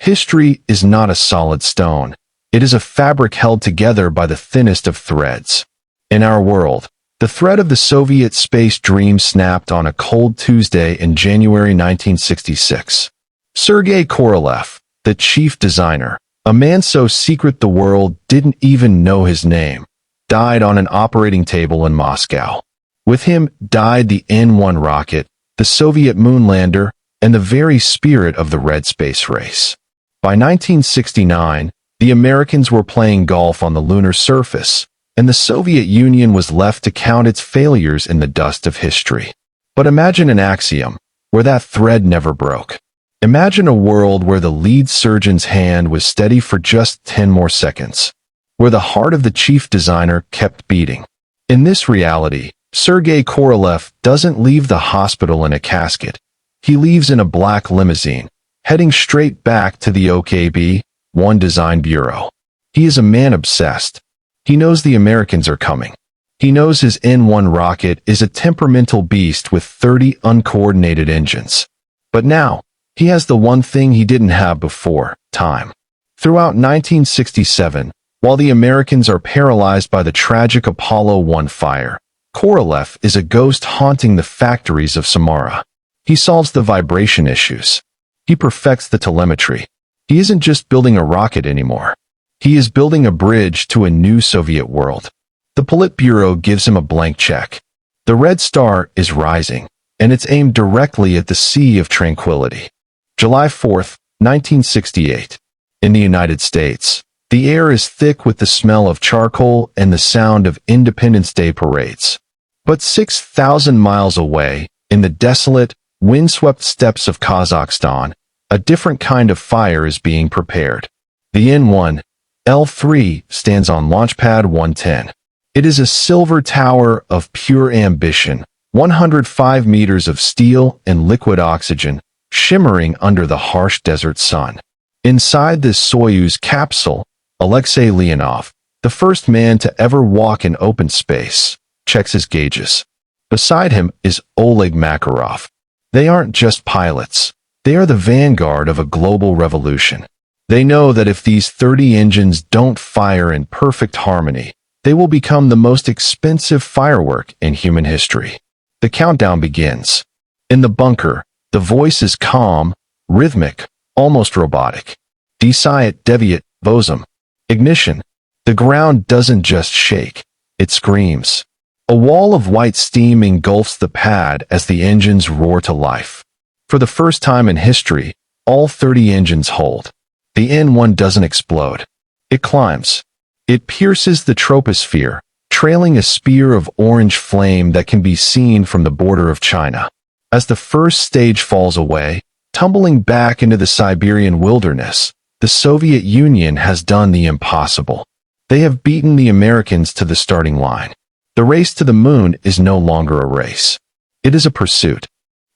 History is not a solid stone. It is a fabric held together by the thinnest of threads. In our world, the thread of the Soviet space dream snapped on a cold Tuesday in January 1966. Sergei Korolev, the chief designer, a man so secret the world didn't even know his name, died on an operating table in Moscow. With him died the N-1 rocket, the Soviet moonlander, and the very spirit of the Red Space race. By 1969, the Americans were playing golf on the lunar surface, and the Soviet Union was left to count its failures in the dust of history. But imagine an axiom, where that thread never broke. Imagine a world where the lead surgeon's hand was steady for just 10 more seconds, where the heart of the chief designer kept beating. In this reality, Sergei Korolev doesn't leave the hospital in a casket. He leaves in a black limousine, heading straight back to the OKB-1 design bureau. He is a man obsessed. He knows the Americans are coming. He knows his N-1 rocket is a temperamental beast with 30 uncoordinated engines. But now, he has the one thing he didn't have before: time. Throughout 1967, while the Americans are paralyzed by the tragic Apollo 1 fire, Korolev is a ghost haunting the factories of Samara. He solves the vibration issues. He perfects the telemetry. He isn't just building a rocket anymore. He is building a bridge to a new Soviet world. The Politburo gives him a blank check. The red star is rising, and it's aimed directly at the Sea of Tranquility. July 4, 1968. In the United States, the air is thick with the smell of charcoal and the sound of Independence Day parades. But 6,000 miles away, in the desolate, windswept steppes of Kazakhstan, a different kind of fire is being prepared. The N-1, L-3 stands on Launchpad 110. It is a silver tower of pure ambition, 105 meters of steel and liquid oxygen, shimmering under the harsh desert sun. Inside this Soyuz capsule, Alexei Leonov, the first man to ever walk in open space, checks his gauges. Beside him is Oleg Makarov. They aren't just pilots. They are the vanguard of a global revolution. They know that if these 30 engines don't fire in perfect harmony, they will become the most expensive firework in human history. The countdown begins. In the bunker, the voice is calm, rhythmic, almost robotic. Descent, deviate, Vosum. Ignition. The ground doesn't just shake. It screams. A wall of white steam engulfs the pad as the engines roar to life. For the first time in history, all 30 engines hold. The N-1 doesn't explode. It climbs. It pierces the troposphere, trailing a spear of orange flame that can be seen from the border of China. As the first stage falls away, tumbling back into the Siberian wilderness, the Soviet Union has done the impossible. They have beaten the Americans to the starting line. The race to the moon is no longer a race. It is a pursuit.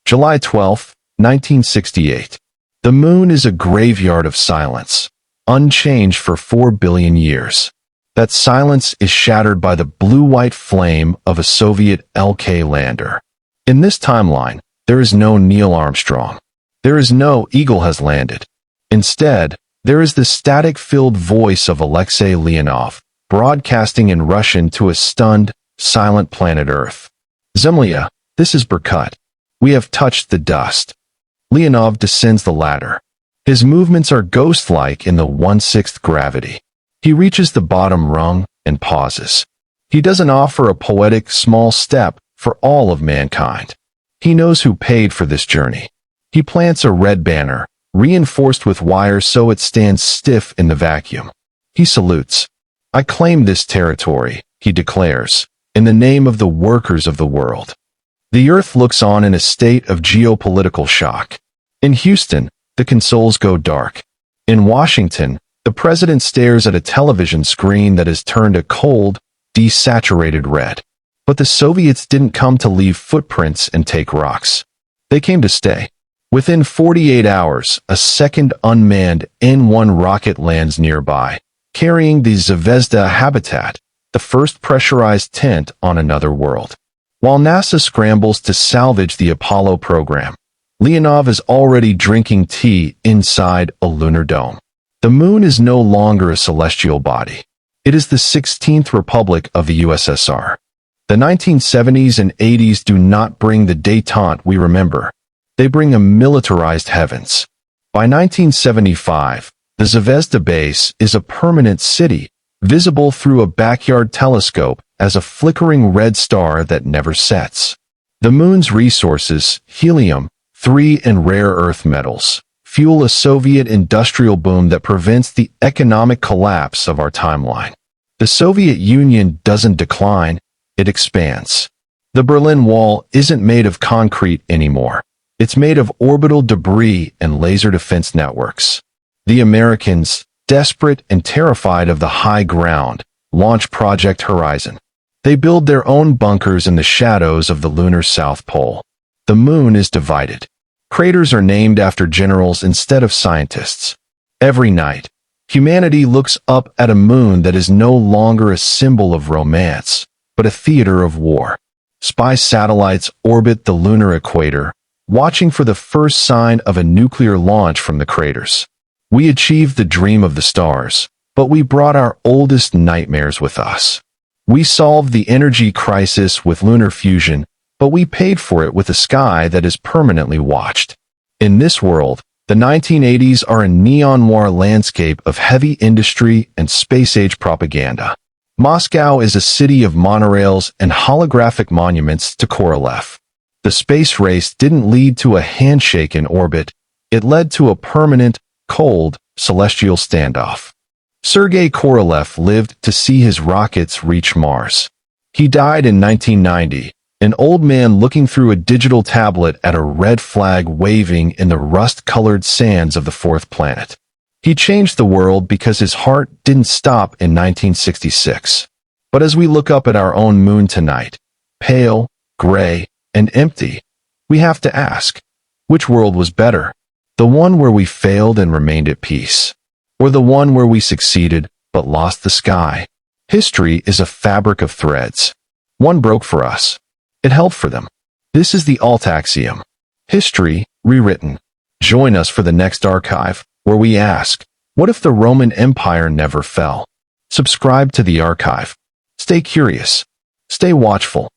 July 12, 1968. The moon is a graveyard of silence, unchanged for 4 billion years. That silence is shattered by the blue-white flame of a Soviet LK lander. In this timeline, there is no Neil Armstrong. There is no Eagle has landed. Instead, there is the static-filled voice of Alexei Leonov, broadcasting in Russian to a stunned, silent planet Earth. Zemlya, this is Berkut. We have touched the dust. Leonov descends the ladder. His movements are ghost-like in the 1/6 gravity. He reaches the bottom rung and pauses. He doesn't offer a poetic small step for all of mankind. He knows who paid for this journey. He plants a red banner, reinforced with wires so it stands stiff in the vacuum. He salutes. I claim this territory, he declares, in the name of the workers of the world. The Earth looks on in a state of geopolitical shock. In Houston, the consoles go dark. In Washington, the president stares at a television screen that has turned a cold, desaturated red. But the Soviets didn't come to leave footprints and take rocks. They came to stay. Within 48 hours, a second unmanned N-1 rocket lands nearby, carrying the Zvezda habitat, the first pressurized tent on another world. While NASA scrambles to salvage the Apollo program, Leonov is already drinking tea inside a lunar dome. The moon is no longer a celestial body. It is the 16th Republic of the USSR. The 1970s and 80s do not bring the détente we remember. They bring a militarized heavens. By 1975, the Zvezda base is a permanent city, visible through a backyard telescope as a flickering red star that never sets. The moon's resources, helium-3 and rare earth metals, fuel a Soviet industrial boom that prevents the economic collapse of our timeline. The Soviet Union doesn't decline, it expands. The Berlin Wall isn't made of concrete anymore. It's made of orbital debris and laser defense networks. The Americans, desperate and terrified of the high ground, launch Project Horizon. They build their own bunkers in the shadows of the lunar South Pole. The moon is divided. Craters are named after generals instead of scientists. Every night, humanity looks up at a moon that is no longer a symbol of romance, but a theater of war. Spy satellites orbit the lunar equator, watching for the first sign of a nuclear launch from the craters. We achieved the dream of the stars, but we brought our oldest nightmares with us. We solved the energy crisis with lunar fusion, but we paid for it with a sky that is permanently watched. In this world, the 1980s are a neon-noir landscape of heavy industry and space-age propaganda. Moscow is a city of monorails and holographic monuments to Korolev. The space race didn't lead to a handshake in orbit, it led to a permanent, cold, celestial standoff. Sergei Korolev lived to see his rockets reach Mars. He died in 1990, an old man looking through a digital tablet at a red flag waving in the rust-colored sands of the fourth planet. He changed the world because his heart didn't stop in 1966. But as we look up at our own moon tonight, pale, gray, and empty, we have to ask, which world was better? The one where we failed and remained at peace, or the one where we succeeded but lost the sky? History is a fabric of threads. One broke for us. It held for them. This is the Alt-Axiom. History, rewritten. Join us for the next archive, where we ask, what if the Roman Empire never fell? Subscribe to the archive. Stay curious. Stay watchful.